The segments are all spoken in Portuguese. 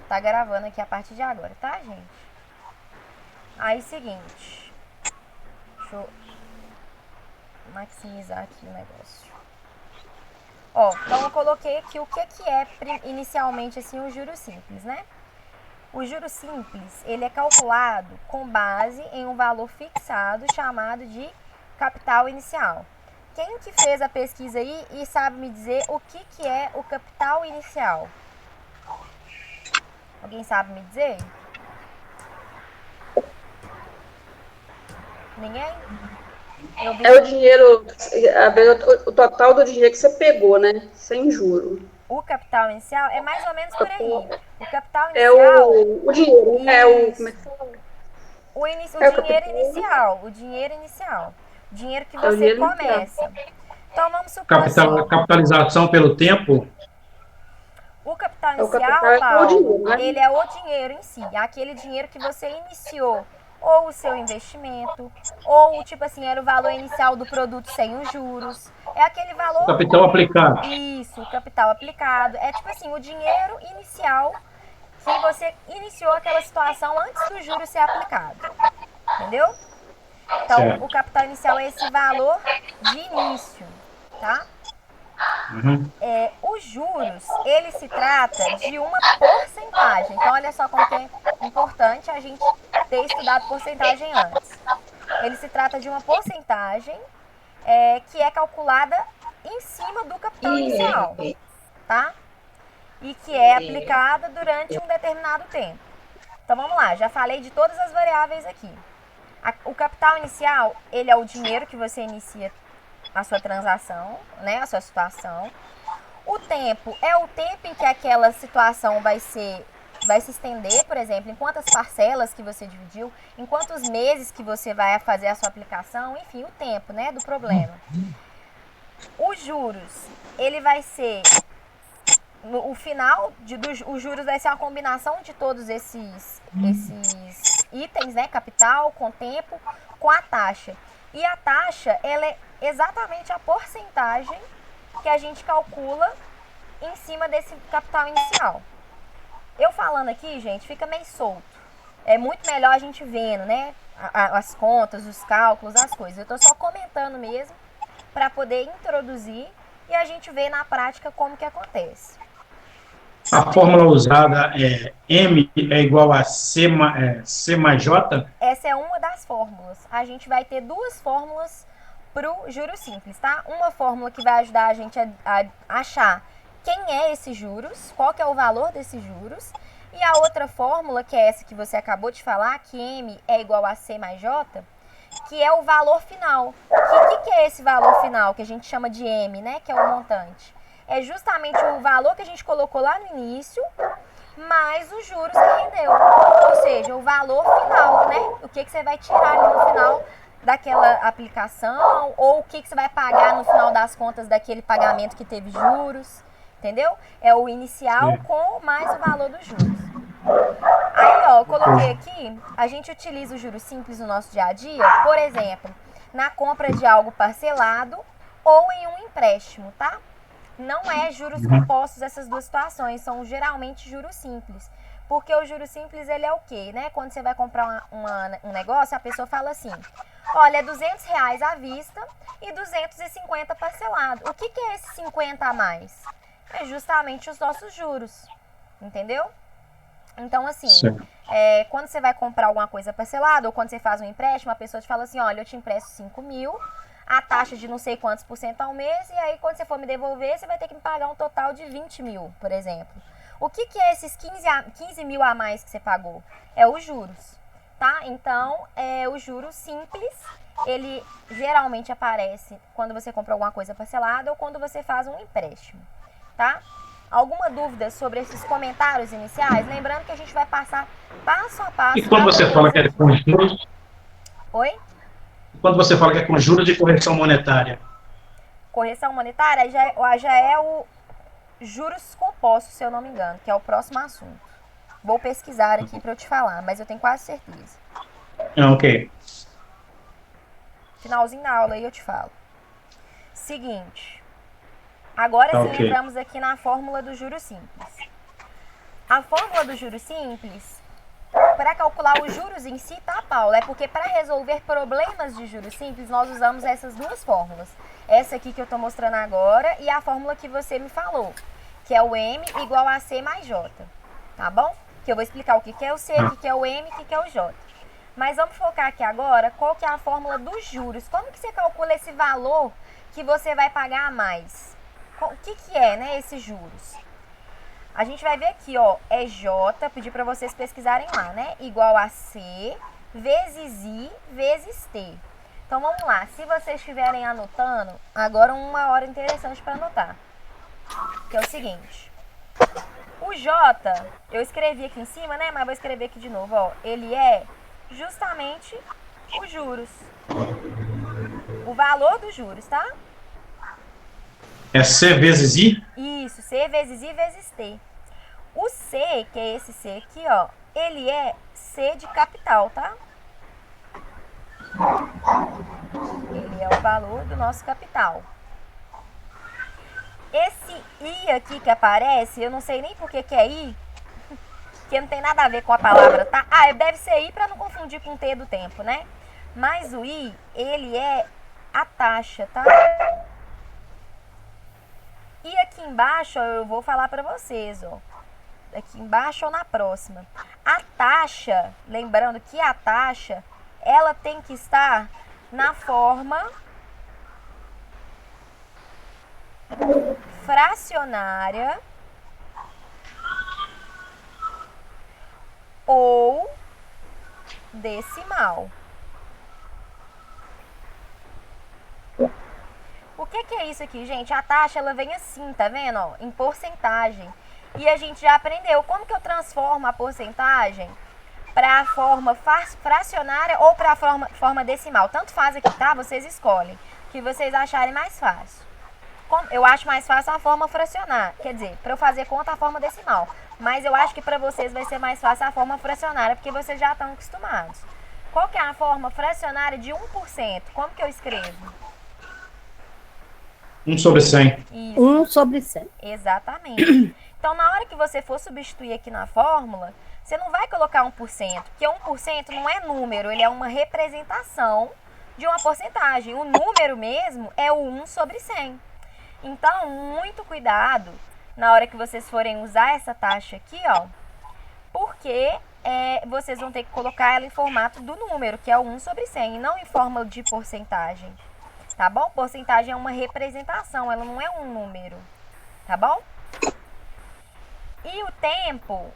Tá gravando aqui a partir de agora, tá, gente? Aí, seguinte. Deixa eu maximizar aqui o negócio. Ó, então eu coloquei aqui o que é inicialmente assim o juro simples, né? O juro simples, ele é calculado com base em um valor fixado chamado de capital inicial. Quem que fez a pesquisa aí e sabe me dizer o que é o capital inicial? Alguém sabe me dizer? Ninguém? Eu vi É que o dinheiro, o total do dinheiro que você pegou, né? Sem juro. o capital inicial é mais ou menos por aí. O capital É inicial, o dinheiro, né? É o, como é isso. que fala? O É o dinheiro capital, inicial. O dinheiro inicial. O dinheiro que é o você dinheiro inicial. começa. Então vamos supor assim. Capitalização pelo tempo. O capital É o inicial, capital, é o Paulo, dinheiro, né? ele é o dinheiro em si. É aquele dinheiro que você iniciou. Ou o seu investimento, ou tipo assim, era o valor inicial do produto sem os juros. É aquele O valor. capital aplicado. Isso, o capital aplicado. É tipo assim, o dinheiro inicial que você iniciou aquela situação antes do juro ser aplicado. Entendeu? Então, o Certo. capital inicial é esse valor de início, tá? Uhum. Os juros, ele se trata de uma porcentagem. Então, olha só como que é importante a gente ter estudado porcentagem antes. Ele se trata de uma porcentagem que é calculada em cima do capital inicial, tá? E que é aplicada durante um determinado tempo. Então, vamos lá, já falei de todas as variáveis aqui. O capital inicial, ele é o dinheiro que você inicia a sua transação, né, a sua situação. O tempo é o tempo em que aquela situação vai se estender, por exemplo, em quantas parcelas que você dividiu, em quantos meses que você vai fazer a sua aplicação, enfim, o tempo, né, do problema. Os juros, ele vai ser o final os juros vai ser uma combinação de todos esses itens, né, capital com tempo, com a taxa. E a taxa, ela é exatamente a porcentagem que a gente calcula em cima desse capital inicial. Eu falando aqui, gente, fica meio solto. É muito melhor a gente vendo, né? As contas, os cálculos, as coisas. Eu tô só comentando mesmo para poder introduzir e a gente ver na prática como que acontece. A fórmula usada é M é igual a C mais J. Essa é uma das fórmulas. A gente vai ter duas fórmulas para o juros simples, tá? Uma fórmula que vai ajudar a gente a achar quem é esses juros, qual que é o valor desses juros, e a outra fórmula, que é essa que você acabou de falar, que M é igual a C mais J, que é o valor final. Que é esse valor final, que a gente chama de M, né? Que é o montante. É justamente o valor que a gente colocou lá no início, mais os juros que rendeu. Ou seja, o valor final, né? O que você vai tirar ali no final daquela aplicação, ou o que você vai pagar no final das contas daquele pagamento que teve juros, entendeu? É o inicial Sim. com mais o valor dos juros. Aí, ó, eu coloquei aqui, a gente utiliza o juros simples no nosso dia a dia, por exemplo, na compra de algo parcelado ou em um empréstimo, tá? Não é juros compostos essas duas situações, são geralmente juros simples. Porque o juro simples, ele é o quê, né? Quando você vai comprar um negócio, a pessoa fala assim, olha, é R$ 200 à vista e 250 parcelado. O que é esse 50 a mais? É justamente os nossos juros, entendeu? Então, assim, Certo. quando você vai comprar alguma coisa parcelada ou quando você faz um empréstimo, a pessoa te fala assim, olha, eu te empresto 5 mil, a taxa de não sei quantos por cento ao mês, e aí quando você for me devolver, você vai ter que me pagar um total de 20 mil, por exemplo. O que é esses 15 mil a mais que você pagou? É os juros, tá? Então, o juro simples, ele geralmente aparece quando você compra alguma coisa parcelada ou quando você faz um empréstimo, tá? Alguma dúvida sobre esses comentários iniciais? Lembrando que a gente vai passar passo a E passo quando a você fala beleza que é aqui. com juros, Oi? quando você fala que é com juros de correção monetária, Correção monetária já é o juros compostos, se eu não me engano, que é o próximo assunto. Vou pesquisar aqui para eu te falar, mas eu tenho quase certeza. ok. Finalzinho da aula aí eu te falo. Seguinte. Agora Tá sim ok. entramos aqui na fórmula do juro simples. A fórmula do juros simples, para calcular os juros em si, tá, Paula? É porque para resolver problemas de juros simples, nós usamos essas duas fórmulas. Essa aqui que eu estou mostrando agora e a fórmula que você me falou, que é o M igual a C mais J, tá bom? Que eu vou explicar o que é o C, o que é o M e o que é o J. Mas vamos focar aqui agora qual que é a fórmula dos juros. Como que você calcula esse valor que você vai pagar a mais? O que é, né, esses juros? A gente vai ver aqui, ó, é J, pedir para vocês pesquisarem lá, né? Igual a C vezes I vezes T. Então, vamos lá. Se vocês estiverem anotando, agora uma hora interessante para anotar. Que é o seguinte. O J, eu escrevi aqui em cima, né? Mas vou escrever aqui de novo, ó. Ele é justamente os juros. O valor dos juros, tá? É C vezes I? Isso, C vezes I vezes T. O C, que é esse C aqui, ó, ele é C de capital, tá? Ele é o valor do nosso capital. Esse I aqui que aparece, eu não sei nem por que é I, que não tem nada a ver com a palavra, tá? Ah, deve ser I para não confundir com o T do tempo, né? Mas o I, ele é a taxa, tá? E aqui embaixo, ó, eu vou falar para vocês, ó. Aqui embaixo ou na próxima. A taxa, lembrando que a taxa, ela tem que estar na forma fracionária ou decimal. O que é isso aqui, gente? A taxa, ela vem assim, tá vendo? Ó, em porcentagem. E a gente já aprendeu como que eu transformo a porcentagem para a forma fracionária ou para a forma decimal. Tanto faz aqui, tá? Vocês escolhem o que vocês acharem mais fácil. Eu acho mais fácil a forma fracionária, quer dizer, para eu fazer conta a forma decimal. Mas eu acho que para vocês vai ser mais fácil a forma fracionária, porque vocês já estão acostumados. Qual que é a forma fracionária de 1%? Como que eu escrevo? 1 sobre 100. Isso. 1 sobre 100. Exatamente. Então, na hora que você for substituir aqui na fórmula, você não vai colocar 1%, porque 1% não é número, ele é uma representação de uma porcentagem. O número mesmo é o 1 sobre 100. Então, muito cuidado na hora que vocês forem usar essa taxa aqui, ó, porque vocês vão ter que colocar ela em formato do número, que é o 1 sobre 100, e não em forma de porcentagem. Tá bom? Porcentagem é uma representação, ela não é um número. Tá bom? E o tempo,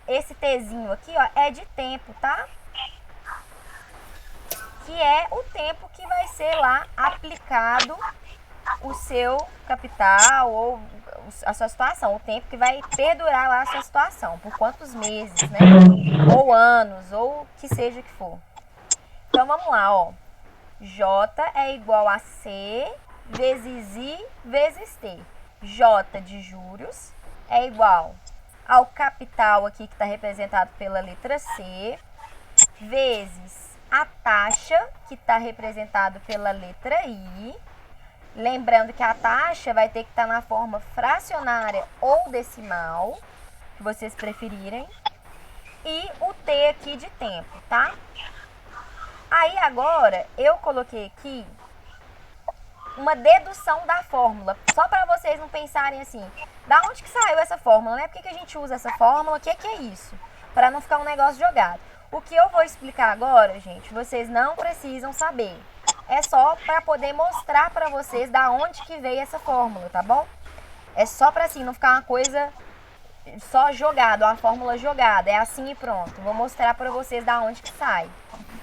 esse Tzinho aqui, ó, é de tempo, tá? Que é o tempo que vai ser lá aplicado o seu capital ou a sua situação. O tempo que vai perdurar lá a sua situação. Por quantos meses, né? Ou anos, ou que seja que for. Então, vamos lá, ó. J é igual a C vezes I vezes T. J de juros é igual ao capital aqui que está representado pela letra C, vezes a taxa que está representado pela letra I. Lembrando que a taxa vai ter que estar na forma fracionária ou decimal, que vocês preferirem. E o T aqui de tempo, tá? Aí agora eu coloquei aqui uma dedução da fórmula, só para vocês não pensarem assim, da onde que saiu essa fórmula, né? Por que a gente usa essa fórmula? O que é isso? Para não ficar um negócio jogado. O que eu vou explicar agora, gente, vocês não precisam saber. É só para poder mostrar para vocês da onde que veio essa fórmula, tá bom? É só para assim, não ficar uma coisa só jogada, uma fórmula jogada. É assim e pronto. Vou mostrar para vocês da onde que sai.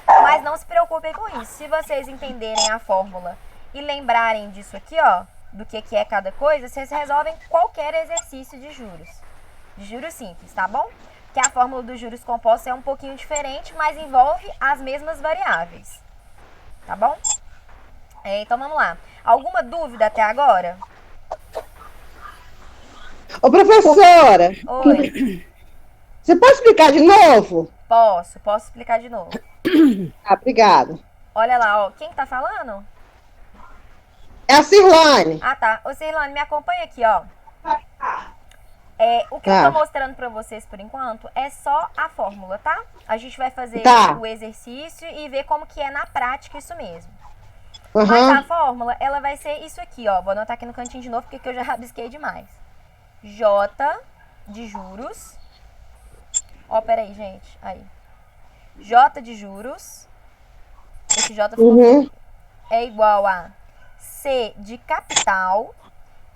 Mas não se preocupem com isso. Se vocês entenderem a fórmula e lembrarem disso aqui, ó, do que é cada coisa, vocês resolvem qualquer exercício de juros simples, tá bom? Que a fórmula dos juros compostos é um pouquinho diferente, mas envolve as mesmas variáveis, tá bom? Então vamos lá. Alguma dúvida até agora? Ô, professora, Oi, você pode explicar de novo? posso explicar de novo. Ah, obrigada. Olha lá, ó, quem tá falando? É a Cirlane. Ah, tá. Ô, Cirlane, me acompanha aqui, ó. O que eu tô mostrando pra vocês por enquanto é só a fórmula, tá? A gente vai fazer o exercício e ver como que é na prática isso mesmo. Mas a fórmula, ela vai ser isso aqui, ó. Vou anotar aqui no cantinho de novo, porque eu já rabisquei demais. J de juros. Ó, peraí, gente. Aí. J de juros. Esse J ficou é igual a C de capital.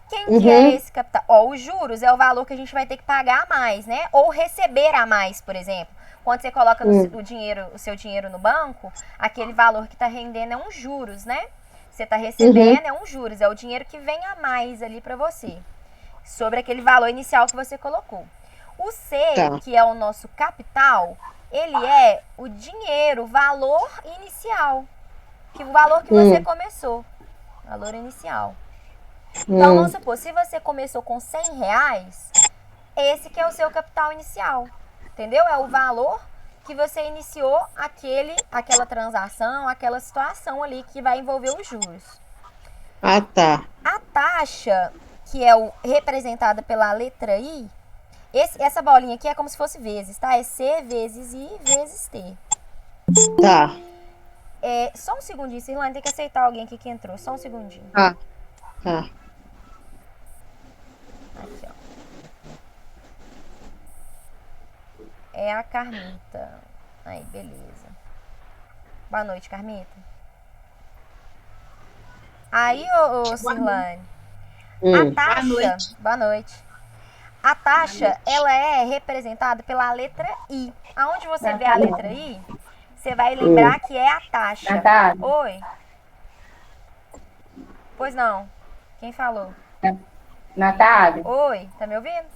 Quem que é esse capital? Ó, os juros é o valor que a gente vai ter que pagar a mais, né? Ou receber a mais, por exemplo. Quando você coloca o seu dinheiro no banco, aquele valor que está rendendo é uns juros, né? Você está recebendo é uns juros, é o dinheiro que vem a mais ali para você, sobre aquele valor inicial que você colocou. O C, que é o nosso capital, ele é o dinheiro, o valor inicial, o valor que você começou, valor inicial. Então, vamos supor, se você começou com R$100, esse que é o seu capital inicial, entendeu? É o valor que você iniciou aquela transação, aquela situação ali que vai envolver os juros. Ah, tá. A taxa, que é representada pela letra I, essa bolinha aqui é como se fosse vezes, tá? É C vezes I vezes T. Tá. Só um segundinho, Cirlane, tem que aceitar alguém aqui que entrou. Só um segundinho. Tá. Aqui, ó. É a Carmita. Aí, beleza. Boa noite, Carmita. Aí, ô Cirlane, a taxa... Boa noite. A taxa, ela é representada pela letra I. Aonde você vê a letra I, você vai lembrar que é a taxa. Natália. Oi? Pois não. Quem falou? Natália. Oi, tá me ouvindo?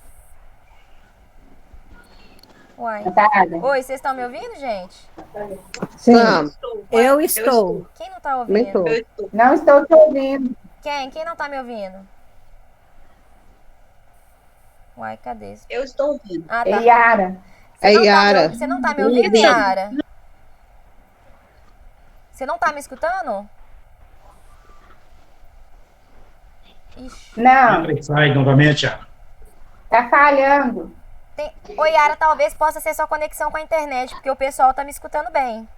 Uai. Natália. Oi, vocês estão me ouvindo, gente? Sim. Eu estou. Quem não tá ouvindo? Não estou te ouvindo. Quem? Quem não tá me ouvindo? Uai, cadê? Eu estou ouvindo. Ah, tá. Yara. Você não tá me ouvindo, Yara? Você não tá me escutando? Ixi. Não, Entra e sai novamente, Ana. tá falhando. Oi, Yara, talvez possa ser sua conexão com a internet, porque o pessoal tá me escutando bem.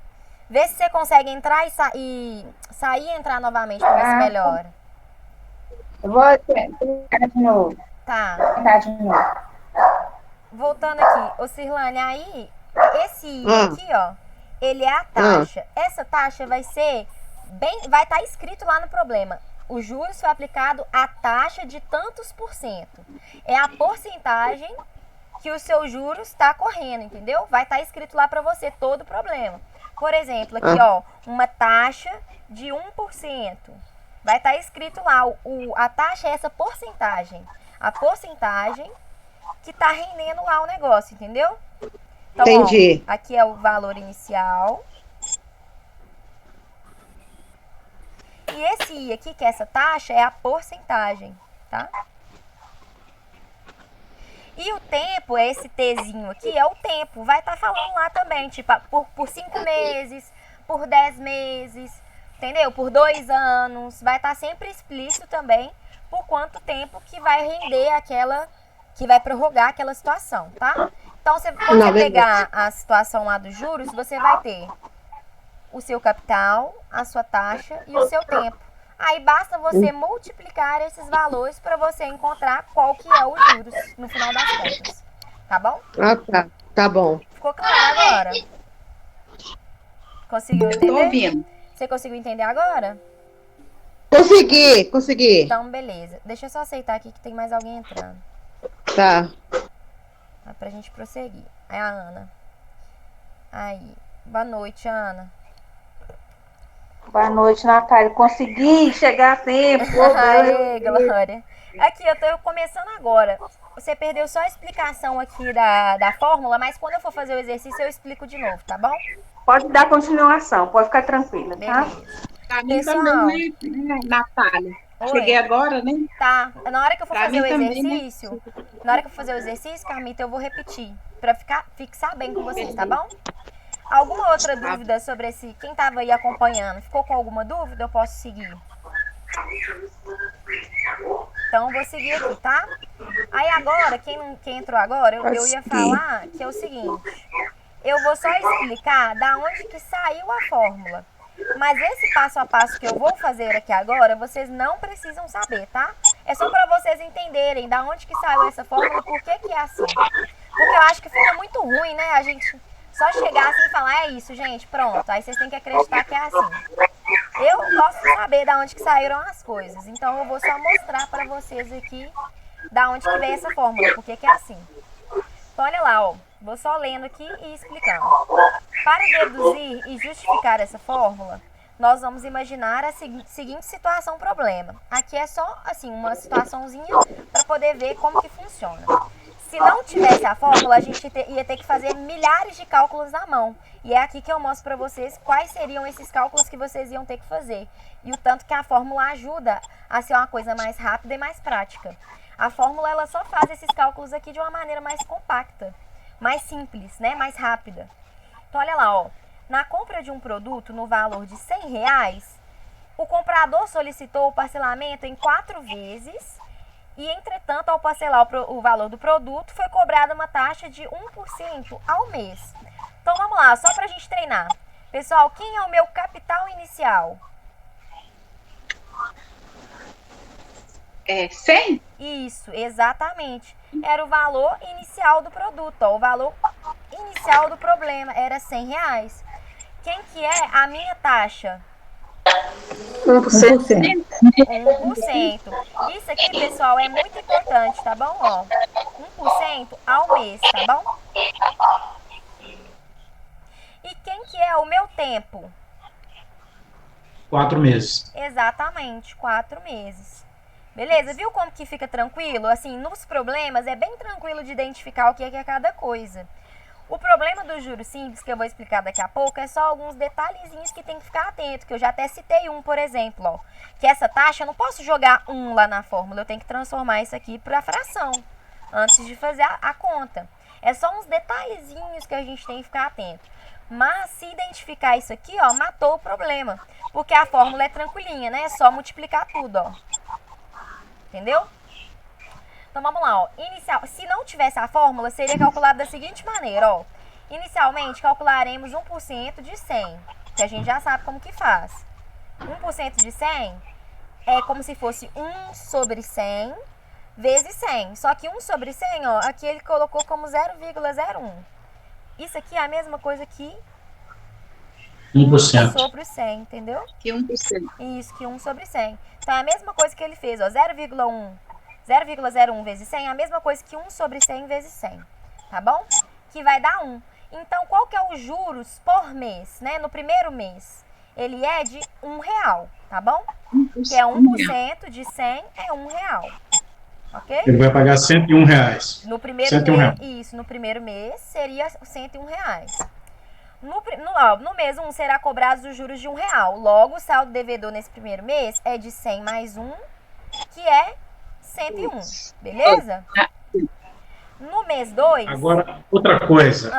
Vê se você consegue entrar e sair e entrar novamente pra ver se melhora. Eu vou tentar de novo. Tá. Tentar de novo. Voltando aqui, ô Cirlane, aí, esse I aqui, ó, ele é a taxa. Essa taxa vai ser vai estar escrito lá no problema. O juros foi aplicado à taxa de tantos por cento. É a porcentagem que o seu juros está correndo, entendeu? Vai estar escrito lá para você todo o problema. Por exemplo, aqui, ó, uma taxa de 1%. Vai estar escrito lá, a taxa é essa porcentagem. A porcentagem que está rendendo lá o negócio, entendeu? Então, Entendi. ó, aqui é o valor inicial. E esse I aqui, que é essa taxa, é a porcentagem, tá? E o tempo, esse Tzinho aqui, é o tempo. Vai estar falando lá também, tipo, por 5 meses, por 10 meses, entendeu? Por 2 anos. Vai estar sempre explícito também por quanto tempo que vai render que vai prorrogar aquela situação, tá? Então, quando você pegar a situação lá dos juros, você vai ter o seu capital, a sua taxa e o seu tempo. Aí basta você multiplicar esses valores para você encontrar qual que é os juros no final das contas. Tá bom? Ah, tá. Tá bom. Ficou claro agora? Conseguiu entender? Estou ouvindo. Você conseguiu entender agora? Consegui. Então, beleza. Deixa eu só aceitar aqui que tem mais alguém entrando. Tá. Pra gente prosseguir. É a Ana. Aí. Boa noite, Ana. Boa noite, Natália. Consegui chegar a tempo. Aê, Glória. Aqui, eu tô começando agora. Você perdeu só a explicação aqui da fórmula, mas quando eu for fazer o exercício, eu explico de novo, tá bom? Pode dar continuação, pode ficar tranquila, tá? Beleza. Pra mim Pessoal. também, né, Natália? Oi. Cheguei agora, né? Tá. Na hora que eu for Pra fazer o mim também, né? exercício, na hora que eu for fazer o exercício, Carmita, eu vou repetir. Pra fixar bem com vocês, tá bom? Alguma outra dúvida sobre esse... Quem tava aí acompanhando, ficou com alguma dúvida? Eu posso seguir? Então, eu vou seguir aqui, tá? Aí agora, quem entrou agora, eu ia falar que é o seguinte. Eu vou só explicar da onde que saiu a fórmula. Mas esse passo a passo que eu vou fazer aqui agora, vocês não precisam saber, tá? É só para vocês entenderem da onde que saiu essa fórmula e por que que é assim. Porque eu acho que fica muito ruim, né? A gente só chegar assim e falar, é isso, gente, pronto. Aí vocês têm que acreditar que é assim. Eu gosto de saber da onde que saíram as coisas. Então eu vou só mostrar para vocês aqui da onde que vem essa fórmula, por que que é assim. Então olha lá, ó. Vou só lendo aqui e explicando. Para deduzir e justificar essa fórmula, nós vamos imaginar a seguinte situação problema. Aqui é só assim uma situaçãozinha para poder ver como que funciona. Se não tivesse a fórmula, a gente ia ter que fazer milhares de cálculos na mão. E é aqui que eu mostro para vocês quais seriam esses cálculos que vocês iam ter que fazer. E o tanto que a fórmula ajuda a ser uma coisa mais rápida e mais prática. A fórmula ela só faz esses cálculos aqui de uma maneira mais compacta, mais simples, né? Mais rápida. Então, olha lá, ó. Na compra de um produto no valor de R$100, o comprador solicitou o parcelamento em 4 vezes e, entretanto, ao parcelar o valor do produto, foi cobrada uma taxa de 1% ao mês. Então, vamos lá, só para a gente treinar. Pessoal, quem é o meu capital inicial? 100? Isso, exatamente. Era o valor inicial do produto, ó. O valor inicial do problema era R$100. Quem que é a minha taxa? 1%. 1%. Isso aqui, pessoal, é muito importante, tá bom? Ó, 1% ao mês, tá bom? E quem que é o meu tempo? 4 meses. Exatamente, 4 meses. Beleza? Viu como que fica tranquilo? Assim, nos problemas é bem tranquilo de identificar o que é cada coisa. O problema do juros simples, que eu vou explicar daqui a pouco, é só alguns detalhezinhos que tem que ficar atento, que eu já até citei um, por exemplo, ó, que essa taxa, eu não posso jogar 1 lá na fórmula, eu tenho que transformar isso aqui para fração, antes de fazer a conta. É só uns detalhezinhos que a gente tem que ficar atento. Mas se identificar isso aqui, ó, matou o problema, porque a fórmula é tranquilinha, né? É só multiplicar tudo, ó. Entendeu? Então vamos lá, ó. Se não tivesse a fórmula, seria calculado da seguinte maneira, ó. Inicialmente, calcularemos 1% de 100, que a gente já sabe como que faz. 1% de 100 é como se fosse 1 sobre 100 vezes 100. Só que 1 sobre 100, ó, aqui ele colocou como 0,01. Isso aqui é a mesma coisa que 1%. 1 sobre 100, entendeu? Que 1%. Isso, que 1 sobre 100. Então é a mesma coisa que ele fez, ó, 0,01 vezes 100 é a mesma coisa que 1 sobre 100 vezes 100, tá bom? Que vai dar 1. Então, qual que é os juros por mês, né? No primeiro mês, ele é de R$1, tá bom? Que é 1% de 100 é R$1, ok? Ele vai pagar R$101. No primeiro 101 mês, reais. isso, no primeiro mês seria R$101. No mês 1 será cobrado os juros de R$1. Logo, o saldo devedor nesse primeiro mês é de 100 mais 1, que é 101, beleza? No mês 2... Agora, outra coisa.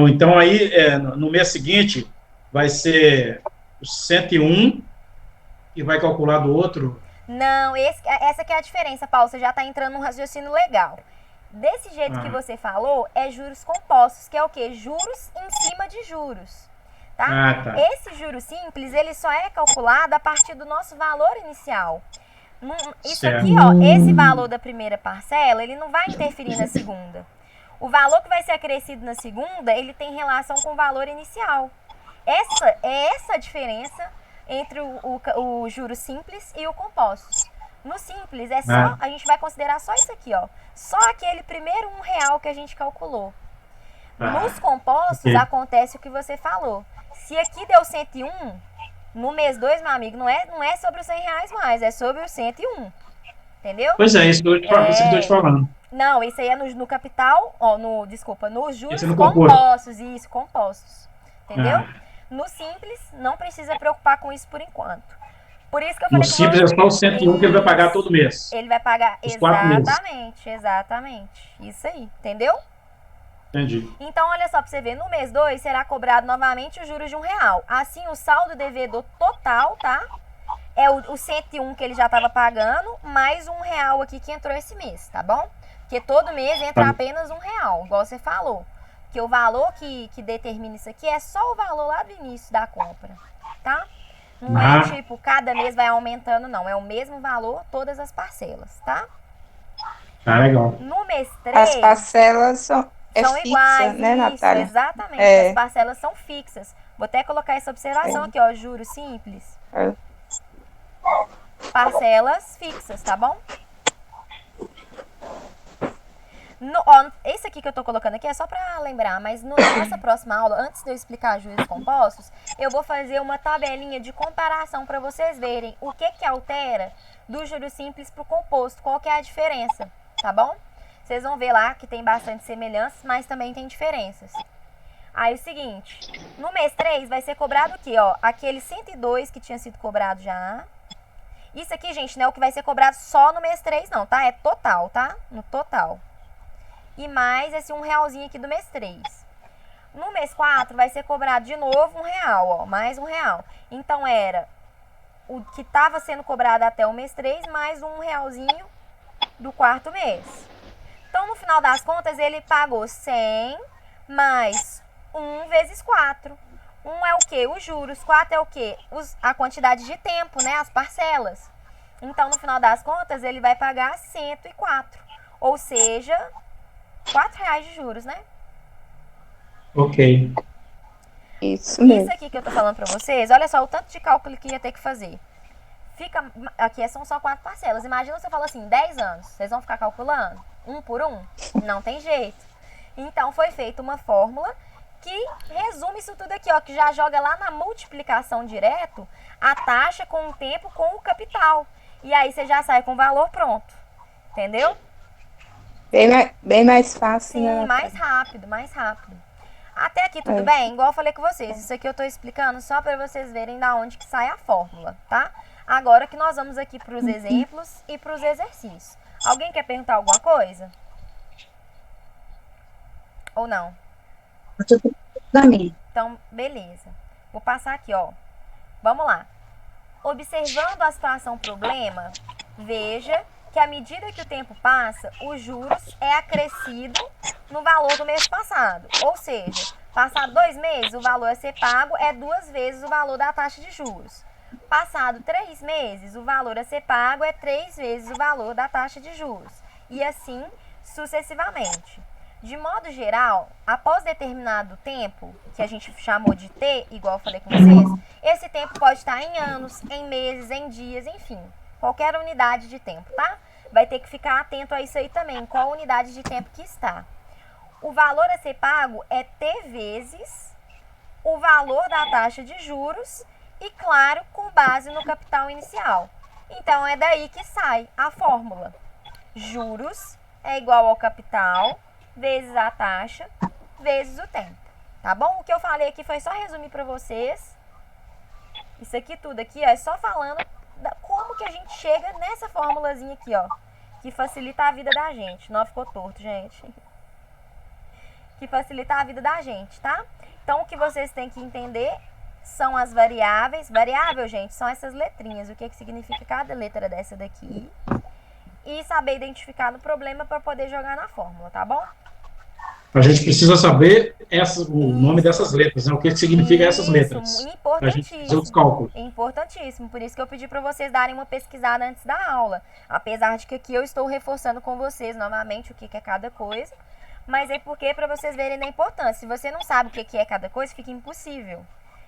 Então, aí, no mês seguinte, vai ser o 101 e vai calcular do outro. Não, essa que é a diferença, Paulo. Você já está entrando num raciocínio legal. Desse jeito que você falou, é juros compostos, que é o quê? Juros em cima de juros. Tá? Tá. Esse juro simples, ele só é calculado a partir do nosso valor inicial. Isso Certo. aqui, ó, esse valor da primeira parcela, ele não vai interferir na segunda. O valor que vai ser acrescido na segunda, ele tem relação com o valor inicial. Essa a diferença entre o juro simples e o composto. No simples, a gente vai considerar só isso aqui, ó. Só aquele primeiro R$1 que a gente calculou. Nos compostos, acontece o que você falou. Se aqui deu 101, no mês 2, meu amigo, não é sobre os R$100 mais, é sobre os 101. Entendeu? Pois é, isso que eu estou te falando. Não, isso aí é no capital, ó, nos juros no compostos, isso, compostos. Entendeu? No simples, não precisa preocupar com isso por enquanto. Por isso que eu falei No simples é só o 101 que ele vai pagar todo mês. Ele vai pagar Os 4 meses. exatamente. Isso aí, entendeu? Entendi. Então, olha só para você ver, no mês 2 será cobrado novamente os juros de R$1. Assim, o saldo devedor total, tá? é o 101 que ele já estava pagando, mais R$ 1 aqui que entrou esse mês, tá bom? Porque todo mês entra apenas R$ 1, igual você falou. Porque o valor que determina isso aqui é só o valor lá do início da compra, tá? Não é tipo, cada mês vai aumentando, não. É o mesmo valor, todas as parcelas, tá? Tá legal. No mês 3... As parcelas são fixa, iguais, né, isso, Natália? Exatamente, as parcelas são fixas. Vou até colocar essa observação aqui, ó, juros simples. Parcelas fixas, tá bom? Esse aqui que eu tô colocando aqui é só pra lembrar, mas na nossa próxima aula, antes de eu explicar juros compostos, eu vou fazer uma tabelinha de comparação para vocês verem o que altera do juros simples pro composto, qual que é a diferença, tá bom? Vocês vão ver lá que tem bastante semelhanças, mas também tem diferenças. Aí, o seguinte, no mês 3 vai ser cobrado o quê, ó? Aquele 102 que tinha sido cobrado já. Isso aqui, gente, não é o que vai ser cobrado só no mês 3, não, tá? É total, tá? No total. E mais esse R$1 aqui do mês 3. No mês 4 vai ser cobrado de novo R$1, ó, mais R$1. Então, era o que estava sendo cobrado até o mês 3, mais R$1 do quarto mês. Então, no final das contas, ele pagou 100 mais 1 vezes 4. 1 é o quê? Os juros. 4 é o quê? A quantidade de tempo, né? As parcelas. Então, no final das contas, ele vai pagar 104. Ou seja, R$4 de juros, né? Ok. Isso mesmo. Isso aqui que eu tô falando pra vocês, olha só o tanto de cálculo que ia ter que fazer. Aqui são só 4 parcelas. Imagina você fala assim, 10 anos. Vocês vão ficar calculando? Um por um? Não tem jeito. Então, foi feita uma fórmula que resume isso tudo aqui, ó, que já joga lá na multiplicação direto a taxa com o tempo com o capital. E aí você já sai com o valor pronto. Entendeu? Bem mais fácil, Sim, né? mais rápido, mais rápido. Até aqui tudo bem? Igual eu falei com vocês, isso aqui eu tô explicando só para vocês verem da onde que sai a fórmula, tá? Agora que nós vamos aqui para os exemplos e para os exercícios. Alguém quer perguntar alguma coisa? Ou não? Então, beleza. Vou passar aqui, ó. Vamos lá. Observando a situação problema, veja que à medida que o tempo passa, os juros é acrescido no valor do mês passado. Ou seja, passado 2 meses, o valor a ser pago é 2 vezes o valor da taxa de juros. Passado 3 meses, o valor a ser pago é 3 vezes o valor da taxa de juros. E assim sucessivamente. De modo geral, após determinado tempo, que a gente chamou de T, igual eu falei com vocês, esse tempo pode estar em anos, em meses, em dias, enfim, qualquer unidade de tempo, tá? Vai ter que ficar atento a isso aí também, qual unidade de tempo que está. O valor a ser pago é T vezes o valor da taxa de juros e, claro, com base no capital inicial. Então, é daí que sai a fórmula. Juros é igual ao capital vezes a taxa, vezes o tempo, tá bom? O que eu falei aqui foi só resumir para vocês. Isso aqui tudo aqui, ó, é só falando como que a gente chega nessa formulazinha aqui, ó, que facilita a vida da gente. Não ficou torto, gente. Que facilita a vida da gente, tá? Então, o que vocês têm que entender são as variáveis. Variável, gente, são essas letrinhas. O que significa cada letra dessa daqui. E saber identificar no problema para poder jogar na fórmula, tá bom? A gente precisa saber o nome dessas letras, né? O que significa essas letras. Para a gente fazer os cálculos. Importantíssimo. Por isso que eu pedi para vocês darem uma pesquisada antes da aula. Apesar de que aqui eu estou reforçando com vocês novamente o que é cada coisa. Mas é porque para vocês verem a importância. Se você não sabe o que é cada coisa, fica impossível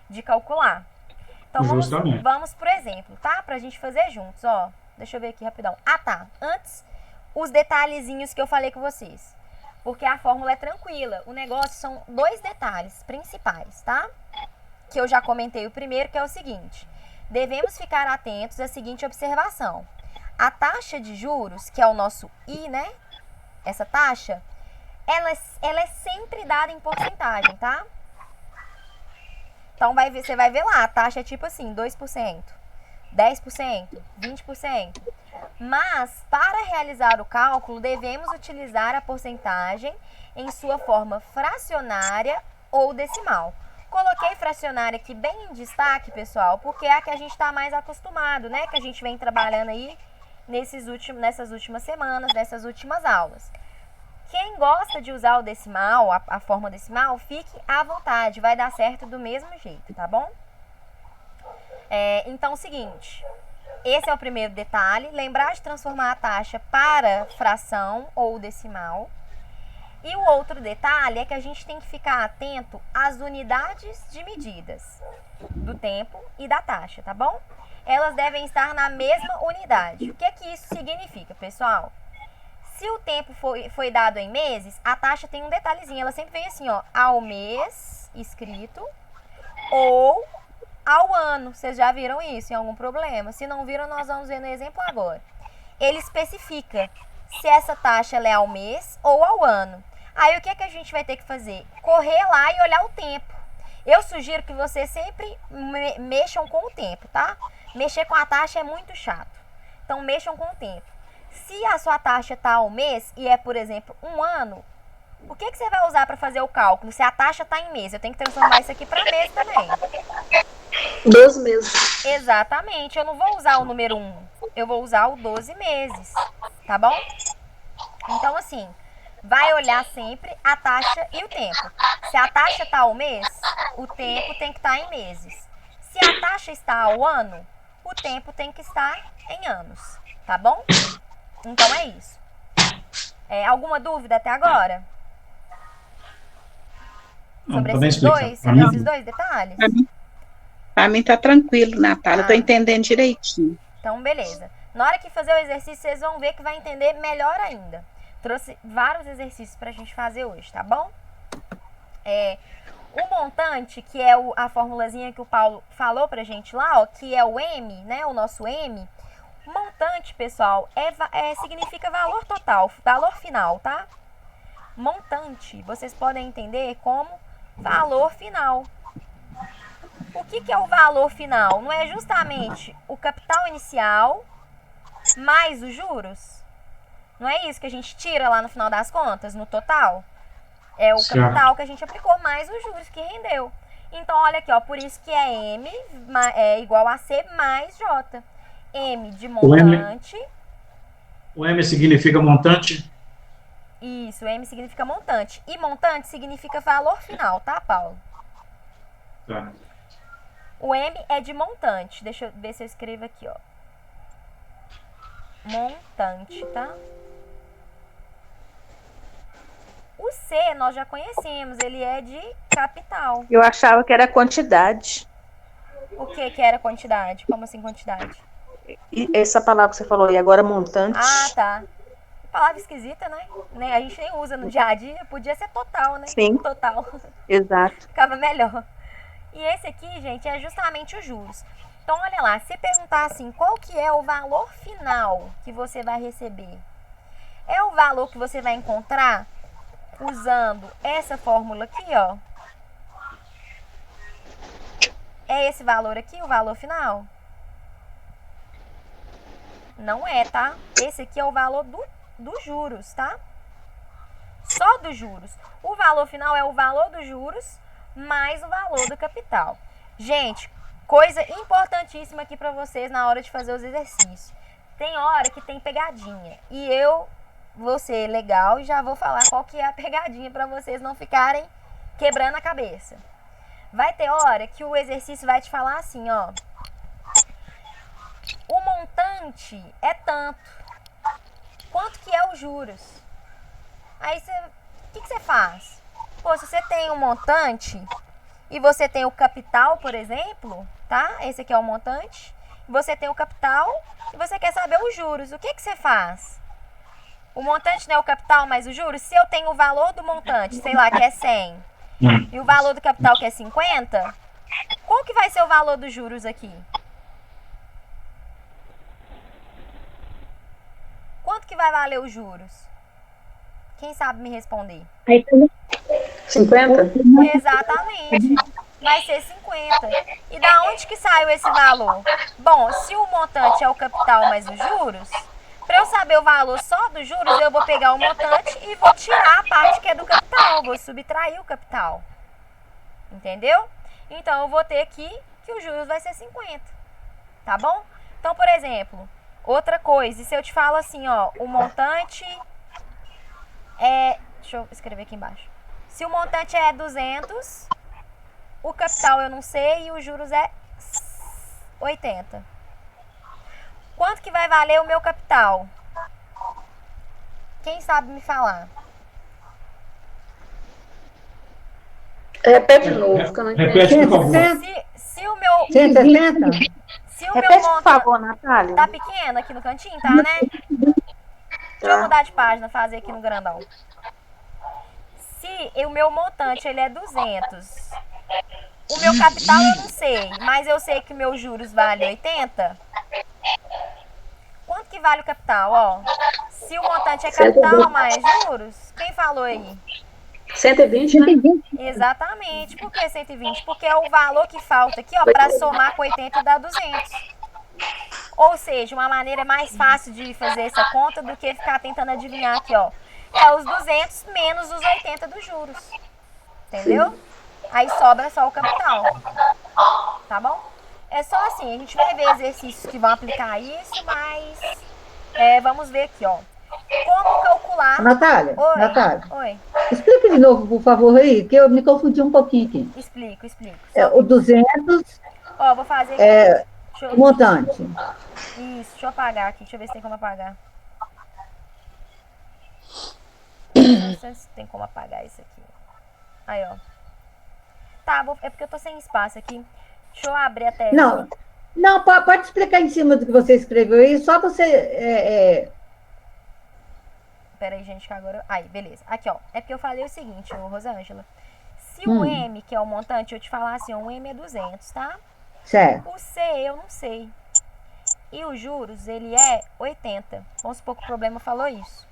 de calcular. Então vamos por exemplo, tá? Pra gente fazer juntos, ó. Deixa eu ver aqui rapidão. Ah, tá. Antes, os detalhezinhos que eu falei com vocês. Porque a fórmula é tranquila. O negócio são 2 detalhes principais, tá? Que eu já comentei o primeiro, que é o seguinte. Devemos ficar atentos à seguinte observação. A taxa de juros, que é o nosso I, né? Essa taxa, ela é sempre dada em porcentagem, tá? Então, você vai ver lá, a taxa é tipo assim, 2%, 10%, 20%. Mas, para realizar o cálculo, devemos utilizar a porcentagem em sua forma fracionária ou decimal. Coloquei fracionária aqui bem em destaque, pessoal, porque é a que a gente está mais acostumado, né? Que a gente vem trabalhando aí nessas últimas semanas, nessas últimas aulas. Quem gosta de usar o decimal, a forma decimal, fique à vontade, vai dar certo do mesmo jeito, tá bom? Então, é o seguinte, esse é o primeiro detalhe, lembrar de transformar a taxa para fração ou decimal. E o outro detalhe é que a gente tem que ficar atento às unidades de medidas do tempo e da taxa, tá bom? Elas devem estar na mesma unidade. O que é que isso significa, pessoal? Se o tempo foi dado em meses, a taxa tem um detalhezinho. Ela sempre vem assim, ó, ao mês escrito ou ao ano. Vocês já viram isso em algum problema? Se não viram, nós vamos ver no exemplo agora. Ele especifica se essa taxa ela é ao mês ou ao ano. Aí o que é que a gente vai ter que fazer? Correr lá e olhar o tempo. Eu sugiro que vocês sempre mexam com o tempo, tá? Mexer com a taxa é muito chato. Então mexam com o tempo. Se a sua taxa está ao mês e é, por exemplo, um ano, o que você vai usar para fazer o cálculo? Se a taxa está em mês, eu tenho que transformar isso aqui para mês também. 12 meses. Exatamente. Eu não vou usar o número 1. Eu vou usar o 12 meses. Tá bom? Então, assim, vai olhar sempre a taxa e o tempo. Se a taxa está ao mês, o tempo tem que estar em meses. Se a taxa está ao ano, o tempo tem que estar em anos. Tá bom? Então é isso. Alguma dúvida até agora? Sobre esses dois detalhes? Pra mim tá tranquilo, Natália. Eu tô entendendo direitinho. Então, beleza. Na hora que fazer o exercício, vocês vão ver que vai entender melhor ainda. Trouxe vários exercícios pra gente fazer hoje, tá bom? O montante, que é a formulazinha que o Paulo falou pra gente lá, ó, que é o M, né? O nosso M. Montante, pessoal, significa valor total, valor final, tá? Montante, vocês podem entender como valor final. O que é o valor final? Não é justamente o capital inicial mais os juros? Não é isso que a gente tira lá no final das contas, no total? É o capital que a gente aplicou mais os juros que rendeu. Então, olha aqui, ó, por isso que é M é igual a C mais J. M de montante. O M significa montante? Isso, M significa montante. E montante significa valor final, tá, Paulo? Tá. O M é de montante. Deixa eu ver se eu escrevo aqui, ó. Montante, tá? O C nós já conhecemos, ele é de capital. Eu achava que era quantidade. O que era quantidade? Como assim quantidade? E essa palavra que você falou, e agora montante. Ah, tá. Palavra esquisita, né? A gente nem usa no dia a dia. Podia ser total, né? Sim. Total. Exato. Ficava melhor. E esse aqui, gente, é justamente os juros. Então, olha lá. Se perguntar assim, qual que é o valor final que você vai receber? É o valor que você vai encontrar usando essa fórmula aqui, ó. É esse valor aqui, o valor final? Não é, tá? Esse aqui é o valor dos juros, tá? Só dos juros. O valor final é o valor dos juros mais o valor do capital. Gente, coisa importantíssima aqui pra vocês na hora de fazer os exercícios. Tem hora que tem pegadinha. E eu vou ser legal e já vou falar qual que é a pegadinha pra vocês não ficarem quebrando a cabeça. Vai ter hora que o exercício vai te falar assim, ó. O montante é tanto. Quanto que é os juros? Aí o que você faz? Pô, se você tem um montante e você tem o capital, por exemplo, tá? Esse aqui é o montante. Você tem o capital e você quer saber os juros. O que você faz? O montante não é o capital mais os juros? Se eu tenho o valor do montante, sei lá, que é 100, e o valor do capital que é 50, qual que vai ser o valor dos juros aqui? Quanto que vai valer os juros? Quem sabe me responder? 50? Exatamente. Vai ser 50. E da onde que saiu esse valor? Bom, se o montante é o capital mais os juros, para eu saber o valor só dos juros, eu vou pegar o montante e vou tirar a parte que é do capital. Vou subtrair o capital. Entendeu? Então, eu vou ter aqui que os juros vai ser 50. Tá bom? Então, por exemplo, outra coisa. E se eu te falo assim, ó, o montante é... Deixa eu escrever aqui embaixo. Se o montante é 200, o capital eu não sei e os juros é 80. Quanto que vai valer o meu capital? Quem sabe me falar? Repete de novo, que eu não entendi. Repete, por favor. Se o meu... 160? Se o meu Repete, por montante... favor, Natália. Tá pequeno aqui no cantinho, tá, né? Deixa eu mudar de página, fazer aqui no grandão. Se o meu montante ele é 200, o meu capital eu não sei, mas eu sei que meus juros valem 80. Quanto que vale o capital, ó? Se o montante é capital mais juros, quem falou aí? 120, né? Exatamente. Por que 120? Porque é o valor que falta aqui, ó, para somar com 80 e dar 200. Ou seja, uma maneira mais fácil de fazer essa conta do que ficar tentando adivinhar aqui, ó. É os 200 menos os 80 dos juros. Entendeu? Aí sobra só o capital. Tá bom? É só assim, a gente vai ver exercícios que vão aplicar isso, mas vamos ver aqui, ó. Como calcular... Natália, Oi. Natália, Oi. explica de novo, por favor, aí, que eu me confundi um pouquinho aqui. Explico. O 200 Ó, vou fazer aqui. é Deixa o eu... montante. Isso, deixa eu apagar aqui. Deixa eu ver se tem como apagar. Não sei se tem como apagar isso aqui. Aí, ó. Tá, é porque eu tô sem espaço aqui. Deixa eu abrir a tela. Não, pode explicar em cima do que você escreveu aí, só você... Pera aí, gente, que agora... Aí, beleza. Aqui, ó. É porque eu falei o seguinte, ô Rosângela. Se o M, que é o montante, eu te falar assim, ó, o M é 200, tá? Certo. O C eu não sei. E os juros, ele é 80. Vamos supor que o problema falou isso.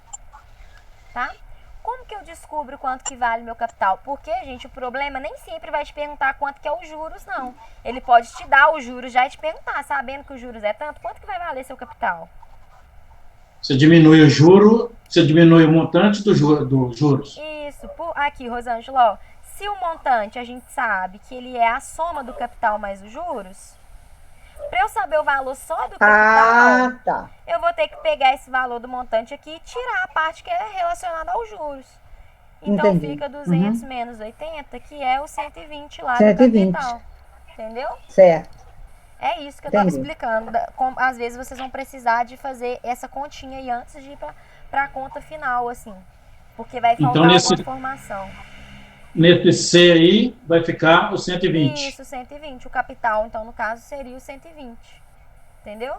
Tá? Como que eu descubro quanto que vale meu capital? Porque, gente, o problema nem sempre vai te perguntar quanto que é os juros, não. Ele pode te dar os juros já e te perguntar, sabendo que os juros é tanto, quanto que vai valer seu capital? Você diminui o juro, você diminui o montante dos juros. Isso. Aqui, Rosângela, ó. Se o montante, a gente sabe que ele é a soma do capital mais os juros, para eu saber o valor só do capital, tá. eu vou ter que pegar esse valor do montante aqui e tirar a parte que é relacionada aos juros. Então, Entendi. fica 200 menos 80, que é o 120 lá 120. do capital. Entendeu? Certo. É isso que eu tô Entendi. explicando. Às vezes vocês vão precisar de fazer essa continha aí antes de ir para a conta final, assim. Porque vai faltar Então, alguma informação. Nesse C aí, vai ficar o 120. Isso, 120. O capital, então, no caso, seria o 120. Entendeu?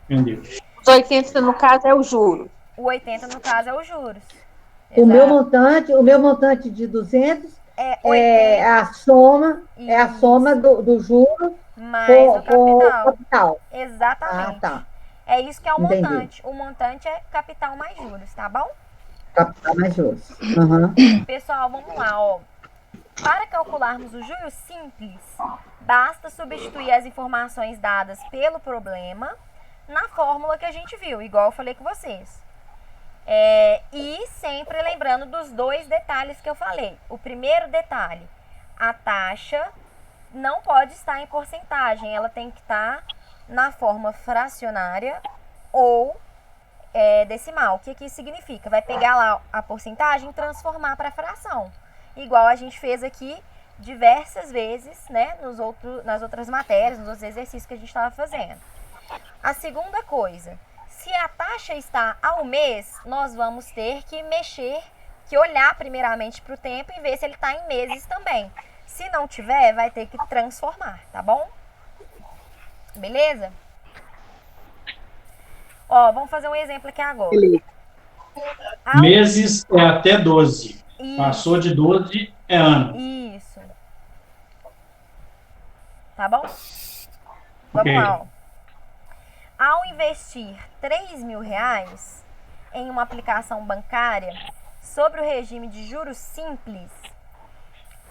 Entendi. Os 80, no caso, é o juro. O 80, no caso, é os juros. O Exato. meu montante de 200 é é 80 a soma do juro mais o com o capital. capital. Exatamente. Tá. É isso que é o Entendi. montante. O montante é capital mais juros, tá bom? Capital mais juros. Uhum. Pessoal, vamos lá, ó. Para calcularmos os juros simples, basta substituir as informações dadas pelo problema na fórmula que a gente viu, igual eu falei com vocês. E sempre lembrando dos dois detalhes que eu falei. O primeiro detalhe, a taxa não pode estar em porcentagem, ela tem que estar na forma fracionária ou decimal. O que isso significa? Vai pegar lá a porcentagem e transformar para fração. Igual a gente fez aqui diversas vezes, né, nas outras matérias, nos outros exercícios que a gente estava fazendo. A segunda coisa, se a taxa está ao mês, nós vamos ter que olhar primeiramente para o tempo e ver se ele está em meses também. Se não tiver, vai ter que transformar, tá bom? Beleza? Ó, vamos fazer um exemplo aqui agora. Meses é até 12. Isso. Passou de 12 é ano. Isso. Tá bom? Vamos Ok. lá, ó. Ao investir R$3.000 em uma aplicação bancária sobre o regime de juros simples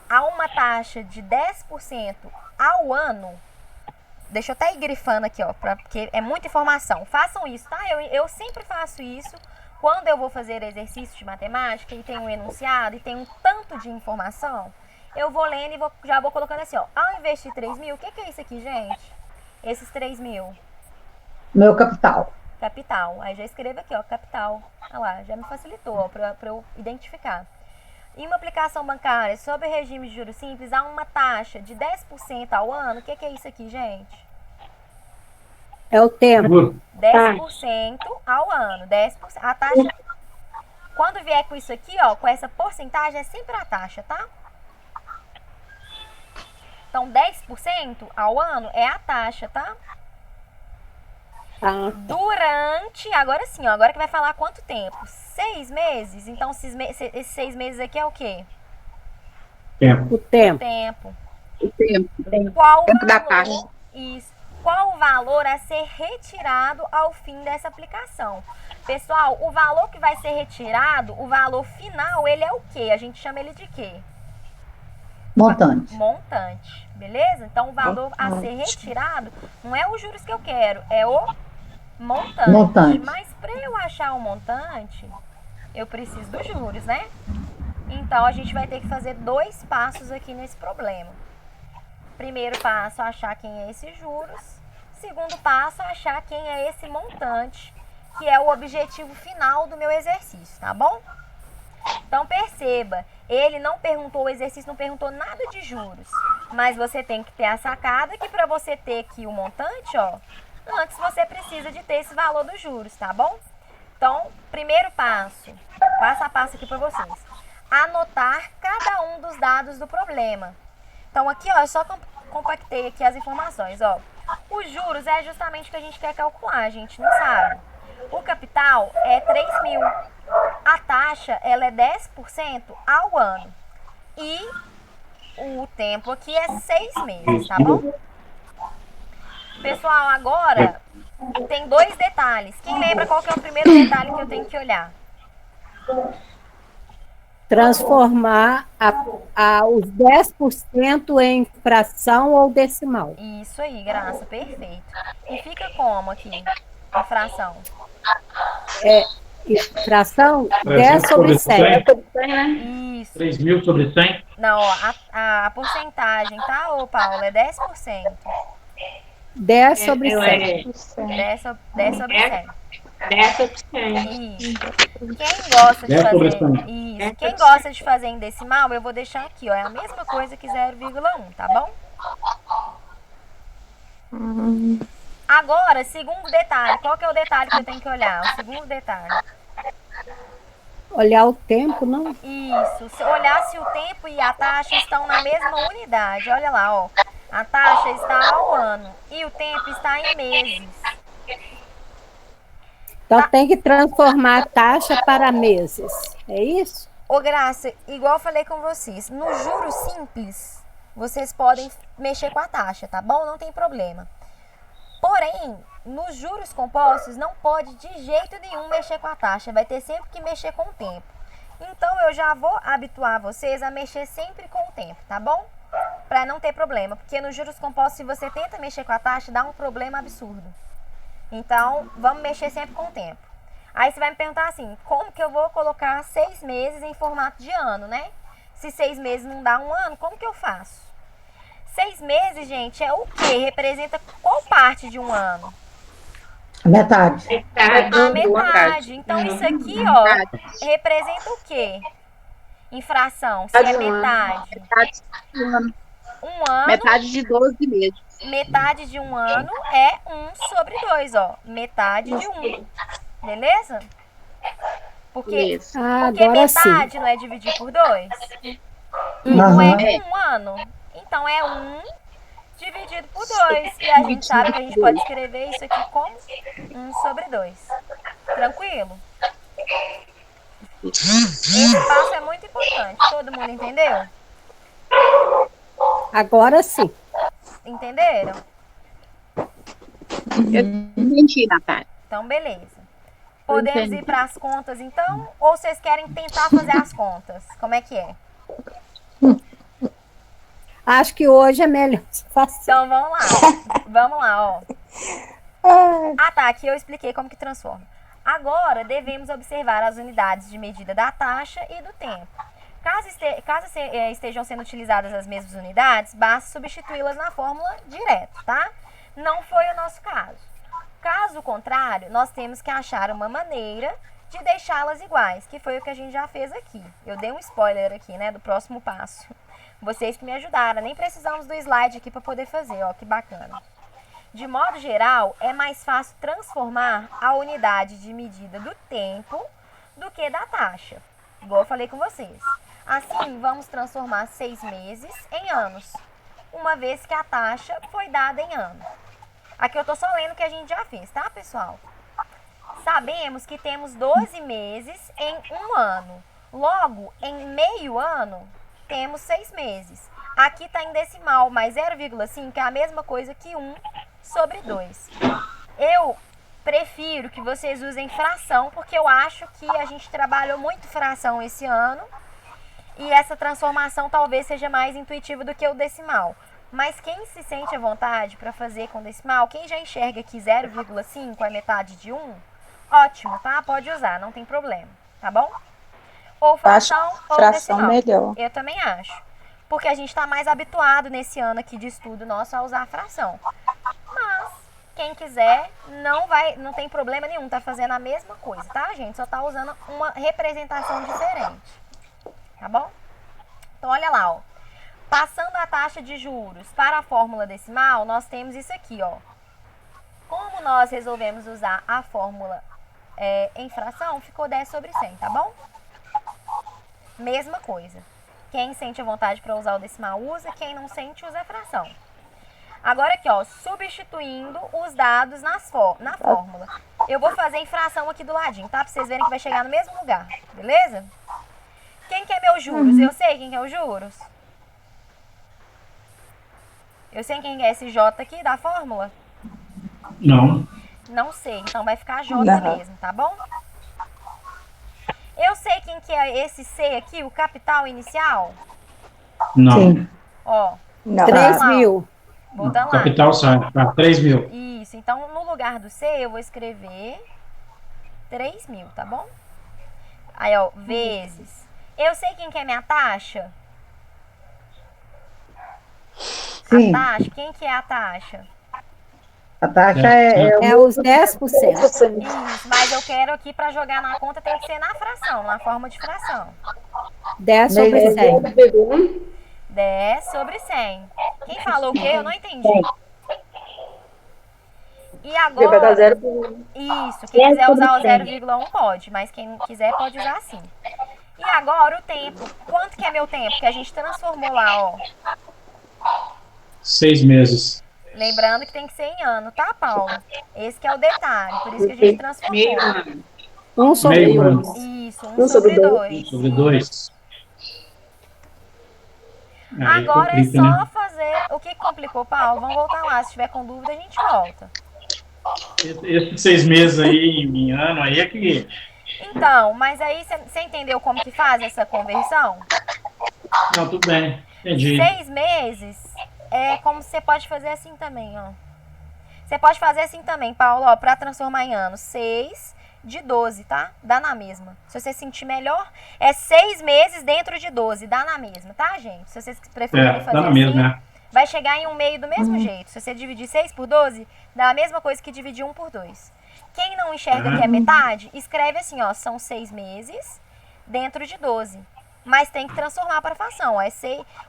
a uma taxa de 10% ao ano, deixa eu até ir grifando aqui, ó, porque é muita informação. Façam isso, tá? Eu sempre faço isso quando eu vou fazer exercício de matemática e tem um enunciado e tem um tanto de informação. eu vou lendo e já vou colocando assim, ó. Ao investir 3 mil, o que é isso aqui, gente? Esses 3 mil. Meu capital. Capital. Aí já escrevo aqui, ó, capital. Olha lá, já me facilitou, ó, pra eu identificar. Em uma aplicação bancária sob regime de juros simples, há uma taxa de 10% ao ano. O que é isso aqui, gente? É o tempo. Seguro. 10% ao ano. 10%. A taxa, quando vier com isso aqui, ó, com essa porcentagem, é sempre a taxa, tá? Então, 10% ao ano é a taxa, tá? Tá. Durante, agora sim, ó, agora que vai falar quanto tempo? 6 meses. Então, esses 6 meses aqui é o quê? Tempo. O tempo. Tempo. O tempo. Qual o Tempo da valor? taxa. Isso. Qual o valor a ser retirado ao fim dessa aplicação? Pessoal, o valor que vai ser retirado, o valor final, ele é o quê? A gente chama ele de quê? Montante. Montante, beleza? Então, o valor a ser retirado não é os juros que eu quero, é o montante. Montante. Mas para eu achar o montante, eu preciso dos juros, né? Então, a gente vai ter que fazer 2 passos aqui nesse problema. Primeiro passo, achar quem é esses juros. Segundo passo, achar quem é esse montante, que é o objetivo final do meu exercício, tá bom? Então, perceba, ele não perguntou, o exercício não perguntou nada de juros. Mas você tem que ter a sacada que para você ter aqui o montante, ó, antes você precisa de ter esse valor dos juros, tá bom? Então, primeiro passo, passo a passo aqui para vocês. Anotar cada um dos dados do problema. Então, aqui, ó, eu só compactei aqui as informações, ó. Os juros é justamente o que a gente quer calcular, a gente não sabe. O capital é 3 mil. A taxa, ela é 10% ao ano. E o tempo aqui é 6 meses, tá bom? Pessoal, agora tem 2 detalhes. Quem lembra qual que é o primeiro detalhe que eu tenho que olhar? Transformar os 10% em fração ou decimal. Isso aí, Graça, perfeito. E fica como aqui? A fração. Fração 10 300 sobre sobre 100. Isso. 3 mil sobre 100. Não, ó, a porcentagem, tá, ô Paulo? É 10%. 10 sobre 100. 10 sobre 100. 10 sobre 100. Isso. Quem gosta de 10 sobre fazer 100. isso, quem gosta de fazer em decimal, eu vou deixar aqui, ó, é a mesma coisa que 0,1, tá bom? Agora, segundo detalhe, qual que é o detalhe que eu tenho que olhar? O segundo detalhe. Olhar o tempo, não? Isso, se olhar se o tempo e a taxa estão na mesma unidade, olha lá, ó. A taxa está ao ano e o tempo está em meses. Então tem que transformar a taxa para meses. É isso? Ô Graça, igual eu falei com vocês, no juros simples, vocês podem mexer com a taxa, tá bom? Não tem problema. Porém, nos juros compostos, não pode de jeito nenhum mexer com a taxa. Vai ter sempre que mexer com o tempo. Então, eu já vou habituar vocês a mexer sempre com o tempo, tá bom? Para não ter problema. Porque nos juros compostos, se você tenta mexer com a taxa, dá um problema absurdo. Então, vamos mexer sempre com o tempo. Aí você vai me perguntar assim, como que eu vou colocar 6 meses em formato de ano, né? Se 6 meses não dá um ano, como que eu faço? 6 meses, gente, é o quê? Representa qual parte de um ano? A metade. A metade. Então, isso aqui, ó, representa o quê? Em fração, se é metade. Metade de um ano. Um ano, Metade de 12 meses. metade de um ano é 1 sobre 2, ó. Metade de 1. Beleza? Porque Isso. porque Agora sim. metade não é dividir por 2? Não Aham. é um ano. Então é 1 dividido por 2. E a gente sabe que a gente pode escrever isso aqui como 1 sobre 2. Tranquilo? Esse passo é muito importante. Todo mundo entendeu? Agora sim. Entenderam? Eu entendi, Natália. Então, beleza. Podemos ir para as contas, então? Ou vocês querem tentar fazer as contas? Como é que é? Acho que hoje é melhor. Então, vamos lá. Vamos lá, ó. Ah, tá. Aqui eu expliquei como que transforma. Agora, devemos observar as unidades de medida da taxa e do tempo. Caso estejam sendo utilizadas as mesmas unidades, basta substituí-las na fórmula direto, tá? Não foi o nosso caso. Caso contrário, nós temos que achar uma maneira de deixá-las iguais, que foi o que a gente já fez aqui. Eu dei um spoiler aqui, né, do próximo passo. Vocês que me ajudaram, nem precisamos do slide aqui para poder fazer, ó, que bacana. De modo geral, é mais fácil transformar a unidade de medida do tempo do que da taxa, igual eu falei com vocês. Assim, vamos transformar 6 meses em anos, uma vez que a taxa foi dada em ano. Aqui eu tô só lendo o que a gente já fez, tá, pessoal? Sabemos que temos 12 meses em um ano. Logo, em meio ano, temos 6 meses. Aqui está em decimal, mas 0,5 é a mesma coisa que 1 sobre 2. Eu prefiro que vocês usem fração, porque eu acho que a gente trabalhou muito fração esse ano. E essa transformação talvez seja mais intuitiva do que o decimal. Mas quem se sente à vontade para fazer com decimal, quem já enxerga que 0,5 é metade de 1, ótimo, tá? Pode usar, não tem problema, tá bom? Ou fração ou fração decimal. melhor. Eu também acho. Porque a gente está mais habituado nesse ano aqui de estudo nosso a usar a fração. Mas quem quiser, não tem problema nenhum, tá fazendo a mesma coisa, tá, gente? Só tá usando uma representação diferente. Tá bom? Então, olha lá, ó. Passando a taxa de juros para a fórmula decimal, nós temos isso aqui, ó. Como nós resolvemos usar a fórmula em fração, ficou 10 sobre 100, tá bom? Mesma coisa. Quem sente a vontade para usar o decimal usa, quem não sente usa a fração. Agora aqui, ó, substituindo os dados na fórmula. Eu vou fazer em fração aqui do ladinho, tá? Pra vocês verem que vai chegar no mesmo lugar, beleza? Quem que é meus juros? Eu sei quem que é os juros. Eu sei quem é esse J aqui da fórmula? Não. Não sei, então vai ficar J Não. mesmo, tá bom? Eu sei quem que é esse C aqui, o capital inicial? Não. Sim. Ó, Não. 3 mil. botando lá. Capital sai para 3 mil. Isso, então no lugar do C eu vou escrever 3 mil, tá bom? Aí, ó, vezes. Eu sei quem que é minha taxa? Sim. A taxa, quem que é a taxa? A taxa é É os 10%. Isso, mas eu quero aqui para jogar na conta tem que ser na fração, na forma de fração. 10 sobre 100. 10 sobre 100. Quem falou o quê? Eu não entendi. E Vai dar agora, 0 por 1. isso, quem quiser usar o 0,1 pode, mas quem não quiser pode usar assim. E agora o tempo. Quanto que é meu tempo? Que a gente transformou lá, ó. 6 meses. Lembrando que tem que ser em ano, tá, Paulo? Esse que é o detalhe, por isso que a gente transformou. 1 sobre Meio 1. ano. Isso, 1 sobre 2. Sobre 2. Agora é complica, só né? fazer... O que complicou, Paulo? Vamos voltar lá. Se tiver com dúvida, a gente volta. Esses 6 meses aí em ano aí é que. Então, mas aí você entendeu como que faz essa conversão? Não, tudo bem. Entendi. 6 meses é como você pode fazer assim também, ó. Você pode fazer assim também, Paulo, ó, pra transformar em anos. 6 de 12, tá? Dá na mesma. Se você sentir melhor, é 6 meses dentro de 12, dá na mesma, tá, gente? Se vocês preferirem fazer Dá na assim, mesma, né? vai chegar em um meio do mesmo jeito. Se você dividir 6 por 12, dá a mesma coisa que dividir 1 por 2. Quem não enxerga que é metade, escreve assim, ó, são 6 meses dentro de 12. Mas tem que transformar para fração.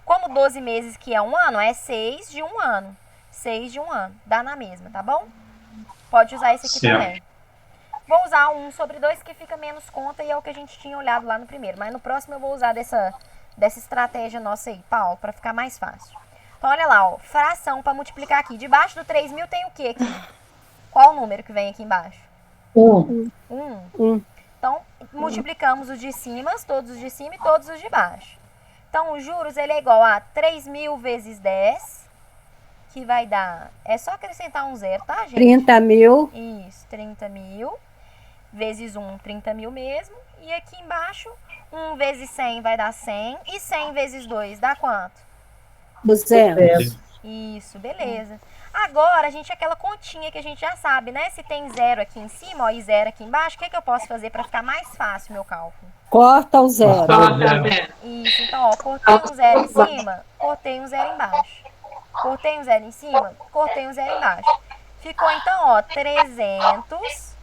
Como 12 meses que é um ano, é 6 de um ano. 6 de um ano. Dá na mesma, tá bom? Pode usar esse aqui Certo. também. Vou usar o 1 sobre 2 que fica menos conta e é o que a gente tinha olhado lá no primeiro. Mas no próximo eu vou usar dessa estratégia nossa aí, Paulo, para ficar mais fácil. Então olha lá, ó, fração para multiplicar aqui. Debaixo do 3 mil tem o que aqui? Qual o número que vem aqui embaixo? 1. 1. Então, multiplicamos os de cima, todos os de cima e todos os de baixo. Então, os juros ele é igual a 3 mil vezes 10, que vai dar... É só acrescentar um zero, tá, gente? 30 mil. Isso, 30 mil. Vezes 1, 30 mil mesmo. E aqui embaixo, 1 vezes 100 vai dar 100. E 100 vezes 2 dá quanto? 200. Isso, beleza. Agora, a gente, aquela continha que a gente já sabe, né? Se tem zero aqui em cima, ó, e zero aqui embaixo, o que eu posso fazer para ficar mais fácil o meu cálculo? Corta o zero. Isso, então, ó, cortei um zero em cima, cortei um zero embaixo. Cortei um zero em cima, cortei um zero embaixo. Ficou, então, ó, 300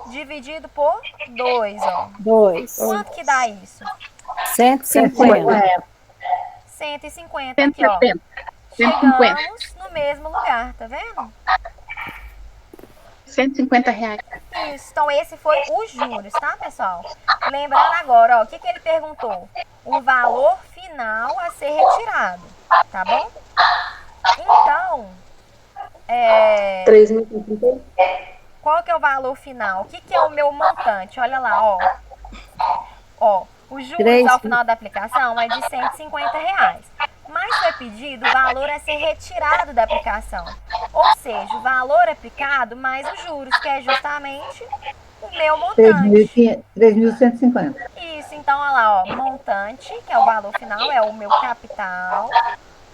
dividido por 2, ó. 2. Quanto que dá isso? 150. 150 aqui, ó. 150. Chegamos no mesmo lugar, tá vendo? R$ 150. Isso, então esse foi os juros, tá, pessoal? Lembrando agora, ó, o que ele perguntou? O valor final a ser retirado, tá bom? Então, 3.050. qual que é o valor final? O que é o meu montante? Olha lá, ó. Ó, os juros ao final da aplicação é de R$ 150. Mas foi pedido o valor a ser retirado da aplicação. Ou seja, o valor aplicado mais os juros, que é justamente o meu montante. 3.150. Isso, então, olha lá, ó, montante, que é o valor final, é o meu capital,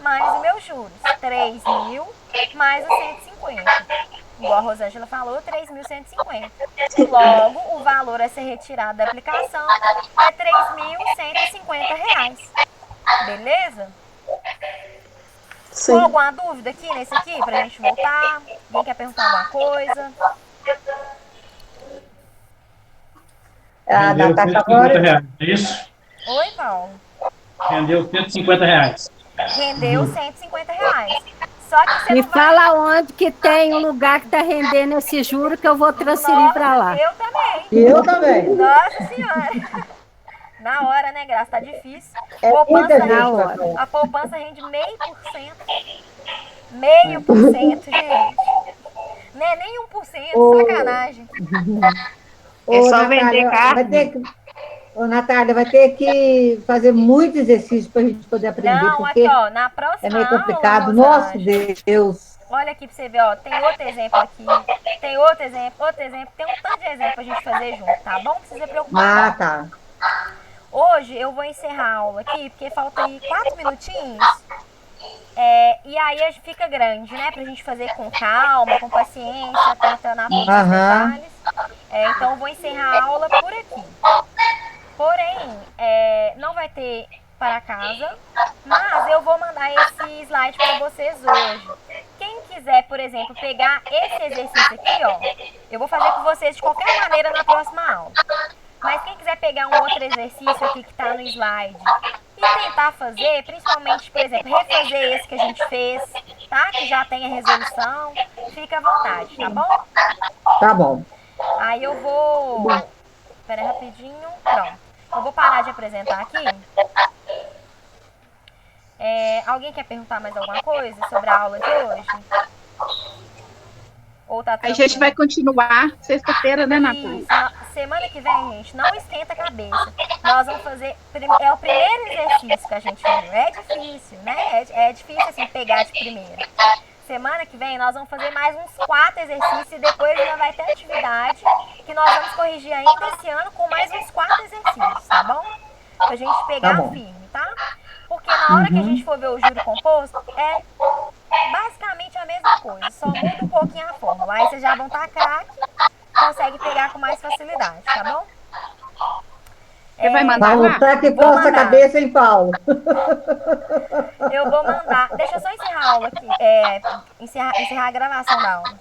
mais os meus juros, 3.000 mais os 150. Igual a Rosângela falou, 3.150. Logo, o valor a ser retirado da aplicação é R$ 3.150. Beleza? Sim. Com alguma dúvida aqui nesse aqui, pra gente voltar? Alguém quer perguntar alguma coisa? Rendeu Natasha, 150 agora. reais, é isso? Oi, Paulo. Rendeu 150 reais. Rendeu R$ 150. Só que você Me não vai... fala onde que tem um lugar que está rendendo esse juro que eu vou transferir para lá. Eu também. Eu também. Nossa Senhora. Na hora, né, Graça? Tá difícil. Muita gente na vai hora. falar. A poupança rende 0,5%. 0,5%, gente. Não é nem 1%, sacanagem. É só Natália, vender carne. Natália, vai ter que fazer muito exercício para a gente poder aprender, Não, porque aqui, ó, na próxima é meio aula, complicado. Nossa, Rosângela, Deus. olha aqui pra você ver, ó, tem outro exemplo aqui, tem outro exemplo, tem um tanto de exemplo pra gente fazer junto, tá bom? Não precisa preocupar. Ah, tá. Hoje eu vou encerrar a aula aqui, porque falta aí 4 minutinhos. E aí a gente fica grande, né? Pra gente fazer com calma, com paciência, atentando a todos os detalhes. Então eu vou encerrar a aula por aqui. Porém, não vai ter para casa, mas eu vou mandar esse slide para vocês hoje. Quem quiser, por exemplo, pegar esse exercício aqui, ó, eu vou fazer com vocês de qualquer maneira na próxima aula. Mas quem quiser pegar um outro exercício aqui que está no slide e tentar fazer, principalmente, por exemplo, refazer esse que a gente fez, tá? Que já tem a resolução, fica à vontade, tá bom? Tá bom. Aí eu vou... Espera aí rapidinho. Pronto. Eu vou parar de apresentar aqui. Alguém quer perguntar mais alguma coisa sobre a aula de hoje? Ou tá A tranquilo? gente vai continuar sexta-feira, né, Natália? Isso. Semana que vem, gente, não esquenta a cabeça. Nós vamos fazer... É o primeiro exercício que a gente viu. É difícil, né? É difícil, assim, pegar de primeira. Semana que vem, nós vamos fazer mais uns 4 exercícios e depois já vai ter atividade que nós vamos corrigir ainda esse ano com mais uns 4 exercícios, tá bom? Pra gente pegar firme, tá? Porque na hora que a gente for ver o juro composto, é basicamente a mesma coisa, só muda um pouquinho a fórmula. Aí vocês já vão estar craque, consegue pegar com mais facilidade, tá bom? Você vai mandar Paulo, lá? tá que Vou coça a mandar. cabeça, hein, Paulo? Eu vou mandar. Deixa eu só encerrar a aula aqui. Encerrar a gravação da aula.